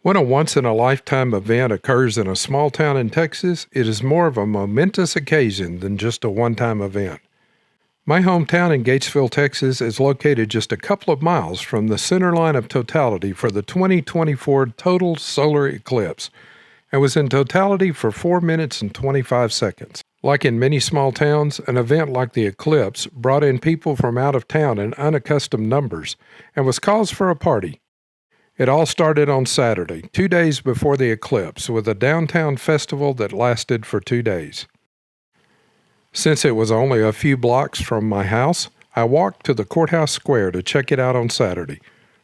When a once-in-a-lifetime event occurs in a small town in Texas, it is more of a momentous occasion than just a one-time event. My hometown in Gatesville, Texas is located just a couple of miles from the centerline of totality for the 2024 total solar eclipse and was in totality for 4 minutes and 25 seconds. Like in many small towns, an event like the eclipse brought in people from out of town in unaccustomed numbers and was cause for a party. It all started on Saturday, 2 days before the eclipse, with a downtown festival that lasted for 2 days. Since it was only a few blocks from my house, I walked to the Courthouse Square to check it out on Saturday.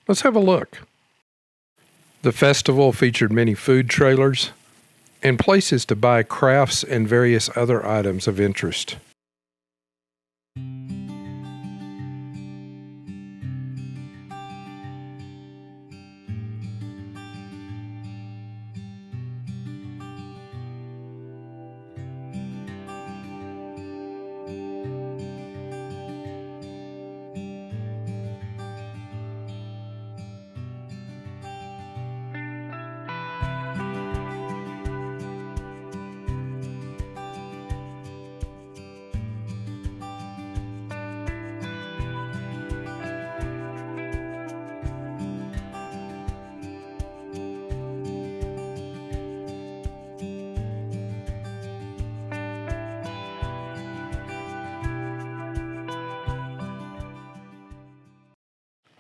Let's have a look. The festival featured many food trailers and places to buy crafts and various other items of interest.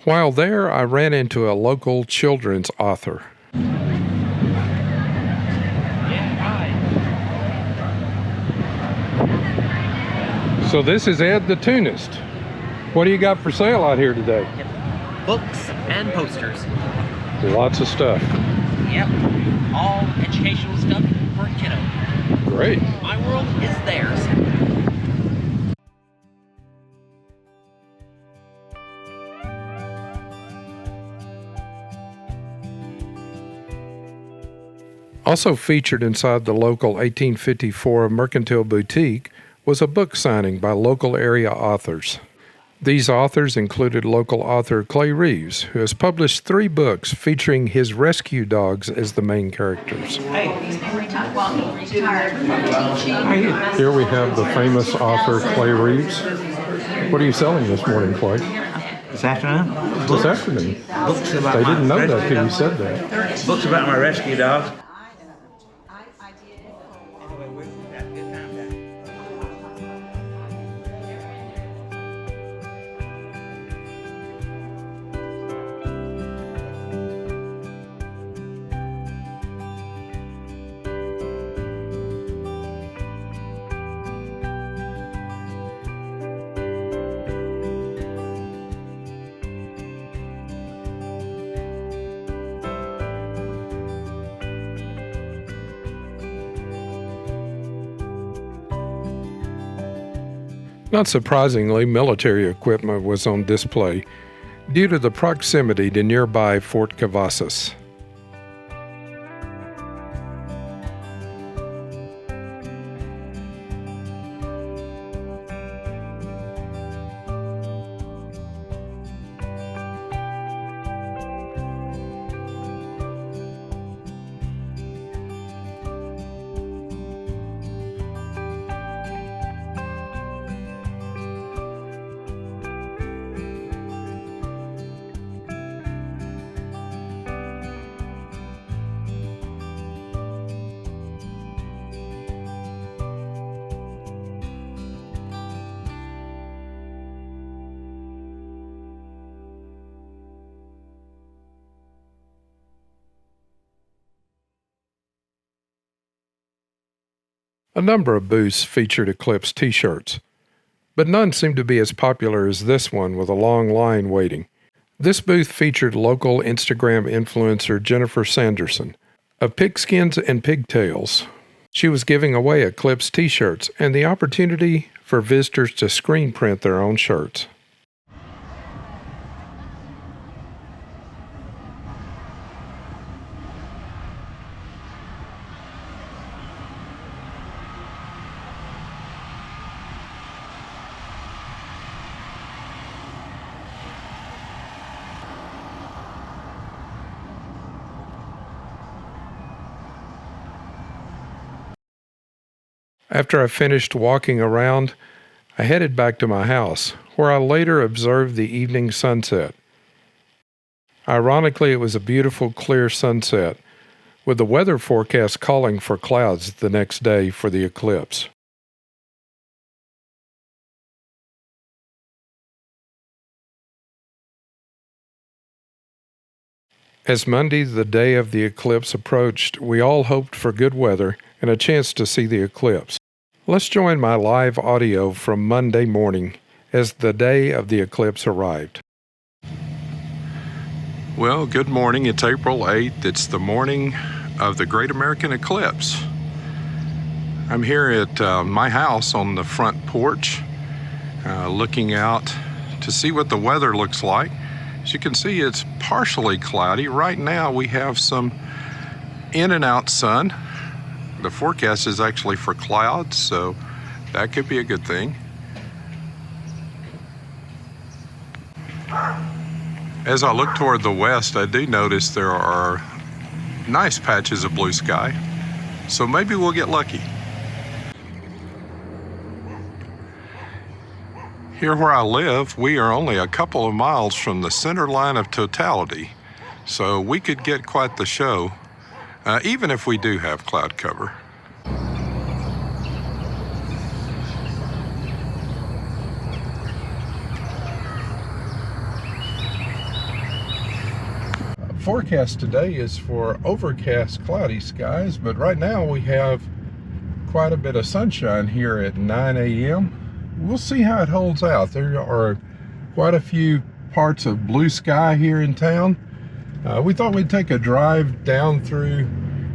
While there, I ran into a local children's author. So this is Ed the Tunist. What do you got for sale out here today? Yep. Books and posters. Lots of stuff. Yep. All educational stuff for a kiddo. Great. My world is theirs. Also featured inside the local 1854 Mercantile Boutique was a book signing by local area authors. These authors included local author Clay Reeves, who has published 3 books featuring his rescue dogs as the main characters. Here we have the famous author Clay Reeves. What are you selling this morning, Clay? This afternoon? This afternoon? Books about They my didn't know that rescue till you dogs. said that. Books about my rescue dogs. Not surprisingly, military equipment was on display due to the proximity to nearby Fort Cavazos. A number of booths featured Eclipse t-shirts, but none seemed to be as popular as this one with a long line waiting. This booth featured local Instagram influencer Jennifer Sanderson of Pigskins and Pigtails. She was giving away Eclipse t-shirts and the opportunity for visitors to screen print their own shirts. After I finished walking around, I headed back to my house, where I later observed the evening sunset. Ironically, it was a beautiful, clear sunset, with the weather forecast calling for clouds the next day for the eclipse. As Monday, the day of the eclipse, approached, we all hoped for good weather and a chance to see the eclipse. Let's join my live audio from Monday morning as the day of the eclipse arrived. Well, good morning. It's April 8th. It's the morning of the Great American Eclipse. I'm here at my house on the front porch, looking out to see what the weather looks like. As you can see, it's partially cloudy. Right now we have some in and out sun. The forecast is actually for clouds, so that could be a good thing. As I look toward the west, I do notice there are nice patches of blue sky, so maybe we'll get lucky. Here where I live, we are only a couple of miles from the center line of totality, so we could get quite the show, even if we do have cloud cover. Forecast today is for overcast, cloudy skies, but right now we have quite a bit of sunshine here at 9 a.m. We'll see how it holds out. There are quite a few parts of blue sky here in town. We thought we'd take a drive down through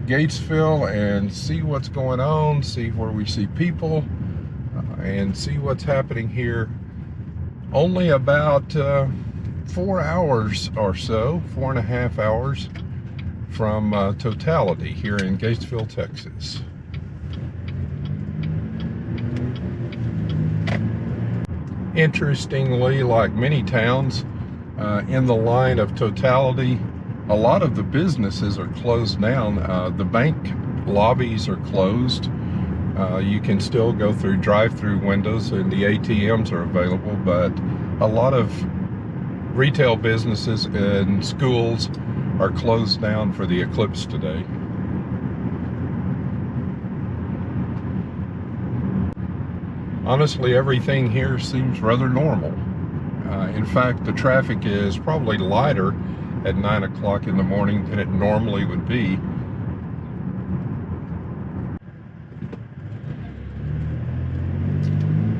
Gatesville and see what's going on, see where we see people, and see what's happening here. Only about 4 hours or so, 4.5 hours from totality here in Gatesville, Texas. Interestingly, like many towns in the line of totality, a lot of the businesses are closed down. The bank lobbies are closed. You can still go through drive-through windows and the ATMs are available, but a lot of retail businesses and schools are closed down for the eclipse today. Honestly, everything here seems rather normal. In fact, the traffic is probably lighter at 9 o'clock in the morning than it normally would be.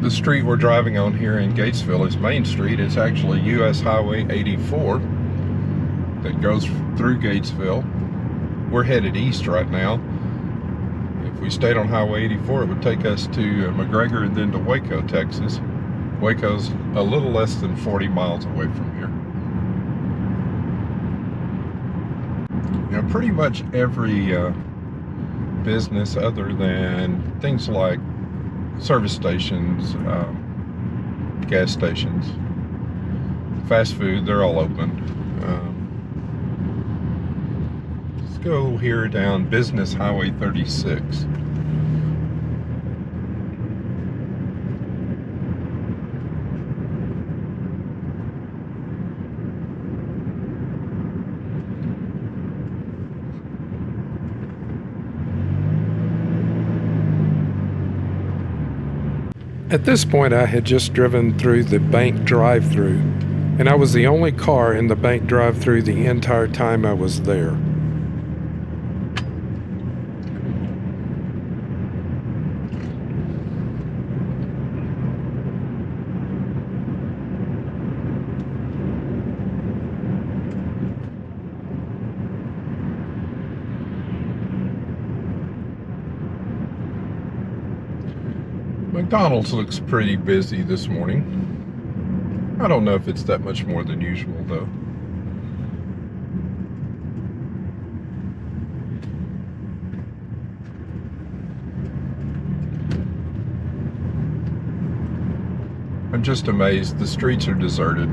The street we're driving on here in Gatesville is Main Street. It's actually US Highway 84 that goes through Gatesville. We're headed east right now. If we stayed on Highway 84, it would take us to McGregor and then to Waco, Texas. Waco's a little less than 40 miles away from here. You know, pretty much every business other than things like service stations, gas stations, fast food, they're all open. Let's go here down Business Highway 36. At this point, I had just driven through the bank drive-through, and I was the only car in the bank drive-through the entire time I was there. McDonald's looks pretty busy this morning. I don't know if it's that much more than usual though. I'm just amazed. The streets are deserted.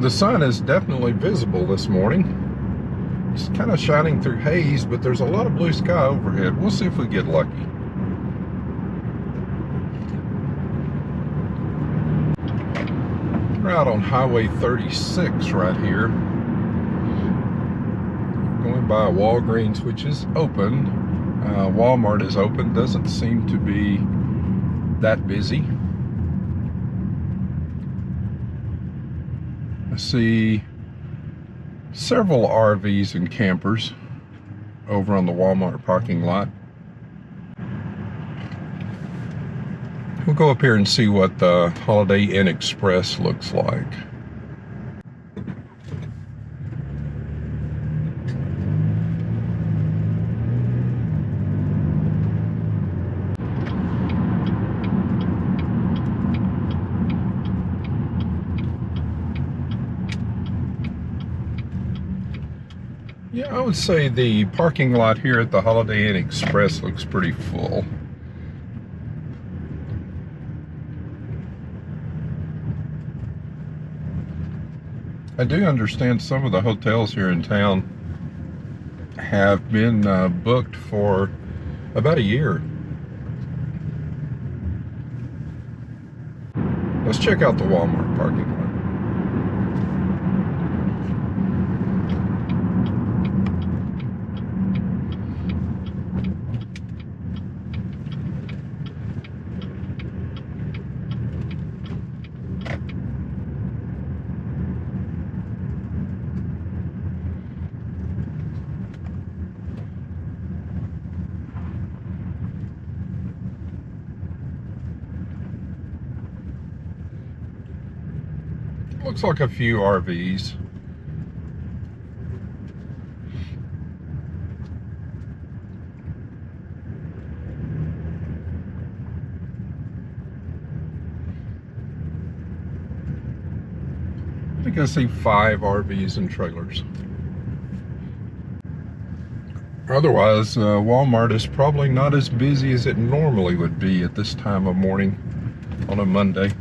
The sun is definitely visible this morning. It's kind of shining through haze, but there's a lot of blue sky overhead. We'll see if we get lucky. We're out on Highway 36 right here. Going by a Walgreens, which is open. Walmart is open. Doesn't seem to be that busy. I see several RVs and campers over on the Walmart parking lot. We'll go up here and see what the Holiday Inn Express looks like. Yeah, I would say the parking lot here at the Holiday Inn Express looks pretty full. I do understand some of the hotels here in town have been booked for about a year. Let's check out the Walmart parking lot. Looks like a few RVs. I think I see 5 RVs and trailers. Otherwise, Walmart is probably not as busy as it normally would be at this time of morning on a Monday.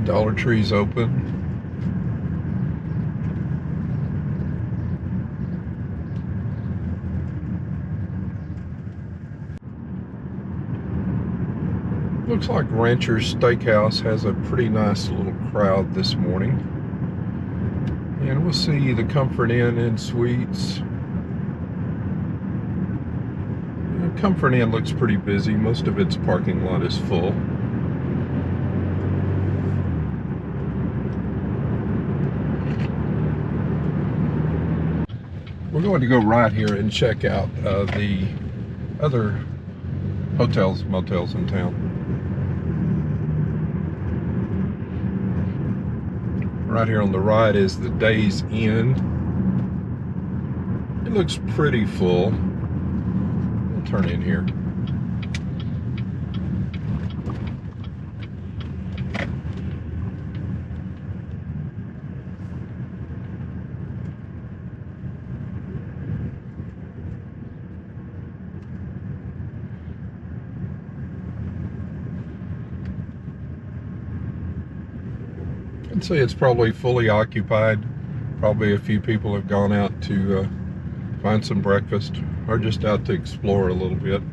Dollar Tree's open. Looks like Rancher's Steakhouse has a pretty nice little crowd this morning. And we'll see the Comfort Inn and Suites. Comfort Inn looks pretty busy. Most of its parking lot is full. We're going to go right here and check out the other hotels, motels in town. Right here on the right is the Days Inn. It looks pretty full. We'll turn in here. I'd say it's probably fully occupied. Probably a few people have gone out to find some breakfast or just out to explore a little bit.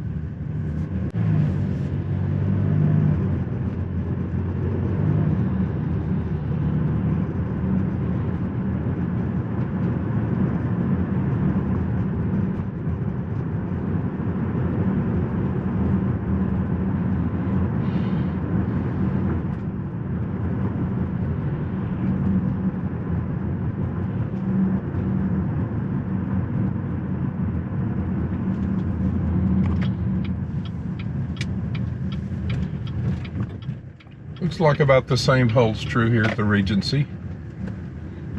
Looks like about the same holds true here at the Regency.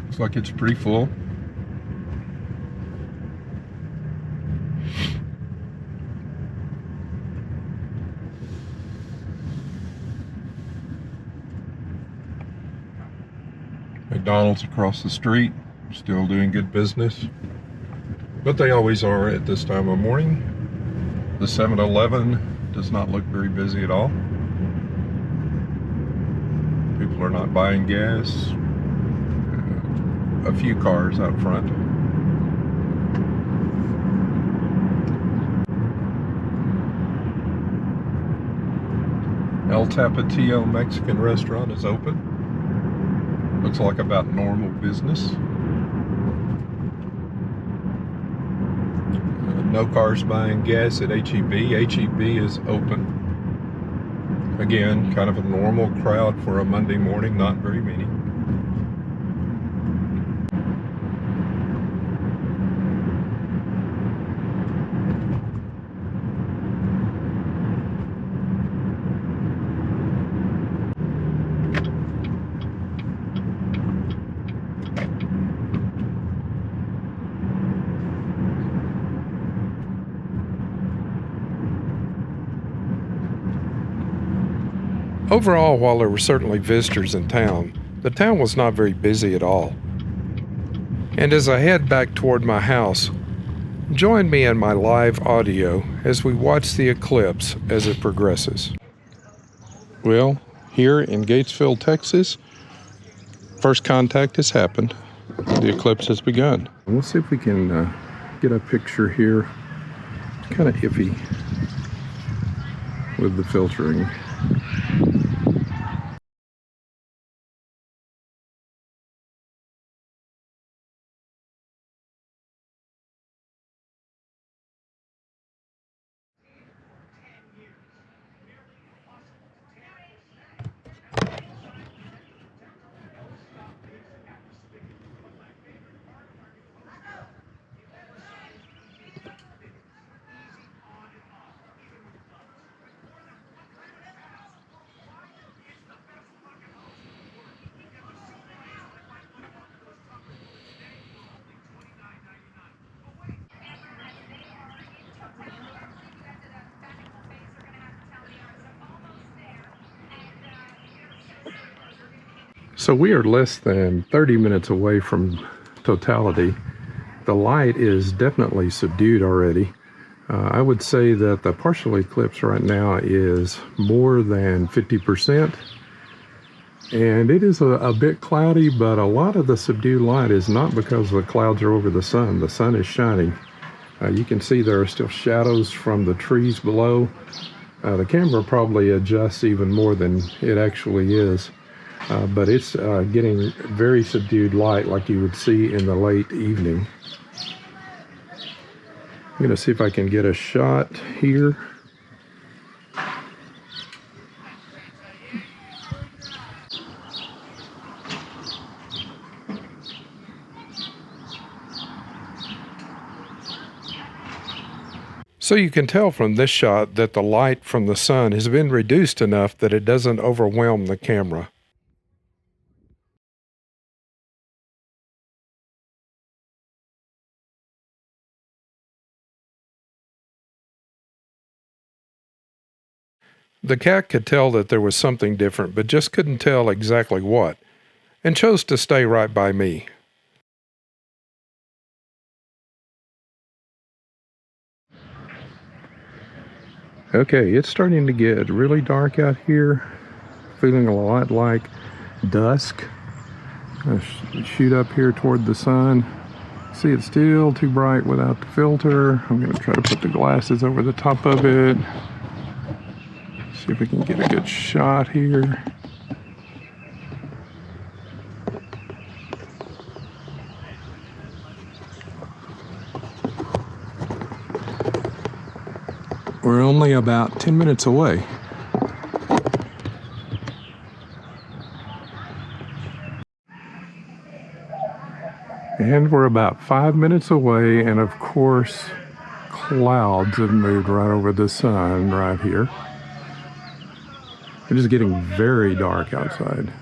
Looks like it's pretty full. McDonald's across the street, still doing good business. But they always are at this time of morning. The 7-Eleven does not look very busy at all. People are not buying gas. A few cars out front. El Tapatio Mexican restaurant is open. Looks like about normal business. No cars buying gas at HEB. HEB is open. Again, kind of a normal crowd for a Monday morning, not very many. Overall, while there were certainly visitors in town, the town was not very busy at all. And as I head back toward my house, join me in my live audio as we watch the eclipse as it progresses. Well, here in Gatesville, Texas, first contact has happened. The eclipse has begun. We'll see if we can get a picture here. It's kind of iffy with the filtering. So we are less than 30 minutes away from totality. The light is definitely subdued already. I would say that the partial eclipse right now is more than 50%. And it is a bit cloudy, but a lot of the subdued light is not because the clouds are over the sun. The sun is shining. You can see there are still shadows from the trees below. The camera probably adjusts even more than it actually is. But it's getting very subdued light like you would see in the late evening. I'm going to see if I can get a shot here. So you can tell from this shot that the light from the sun has been reduced enough that it doesn't overwhelm the camera. The cat could tell that there was something different, but just couldn't tell exactly what, and chose to stay right by me. Okay, it's starting to get really dark out here, feeling a lot like dusk. Shoot up here toward the sun. See, it's still too bright without the filter. I'm going to try to put the glasses over the top of it. See if we can get a good shot here. We're only about 10 minutes away. And we're about 5 minutes away, and of course, clouds have moved right over the sun right here. It is getting very dark outside.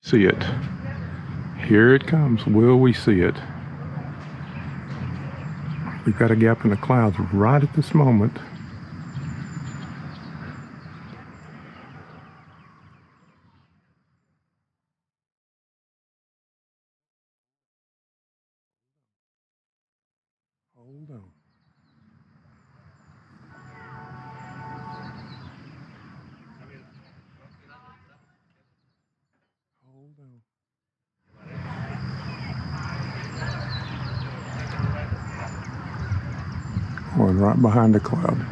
See it. Here it comes. Will we see it? We've got a gap in the clouds right at this moment. Hold on. Hold on. Going right behind the cloud.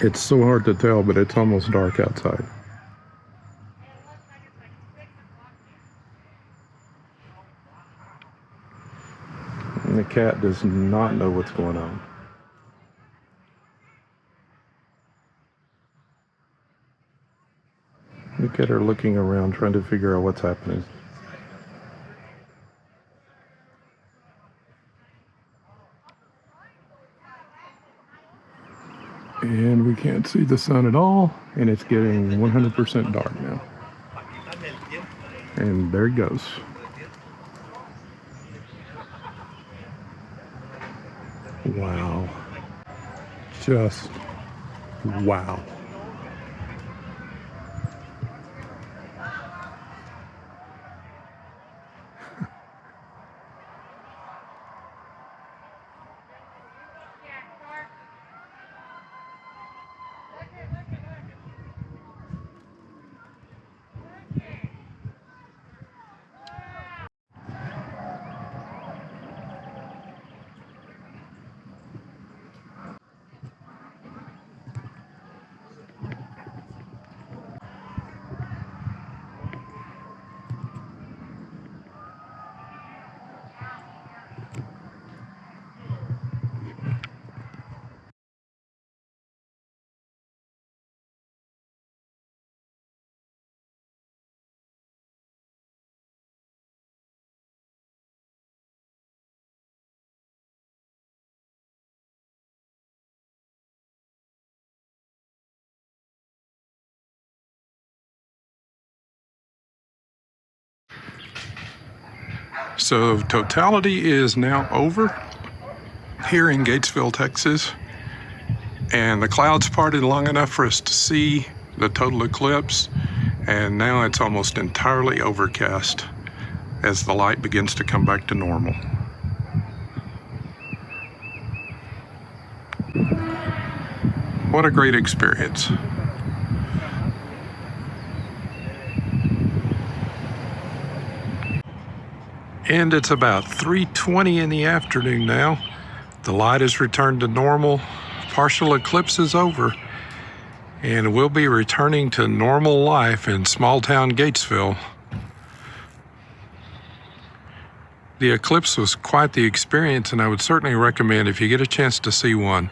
It's so hard to tell, but it's almost dark outside. And the cat does not know what's going on. Look at her looking around, trying to figure out what's happening. And we can't see the sun at all, and it's getting 100% dark now. And there it goes. Wow. Just wow. So totality is now over here in Gatesville, Texas, and the clouds parted long enough for us to see the total eclipse, and now it's almost entirely overcast as the light begins to come back to normal. What a great experience. And it's about 3:20 in the afternoon now. The light has returned to normal. Partial eclipse is over. And we'll be returning to normal life in small town Gatesville. The eclipse was quite the experience, and I would certainly recommend if you get a chance to see one,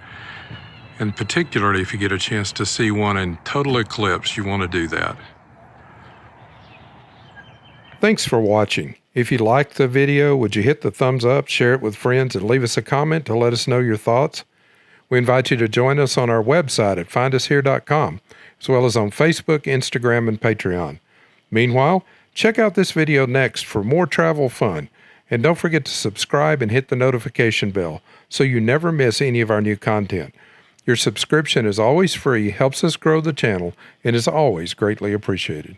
and particularly if you get a chance to see one in total eclipse, you want to do that. Thanks for watching. If you liked the video, would you hit the thumbs up, share it with friends, and leave us a comment to let us know your thoughts? We invite you to join us on our website at findushere.com, as well as on Facebook, Instagram, and Patreon. Meanwhile, check out this video next for more travel fun. And don't forget to subscribe and hit the notification bell so you never miss any of our new content. Your subscription is always free, helps us grow the channel, and is always greatly appreciated.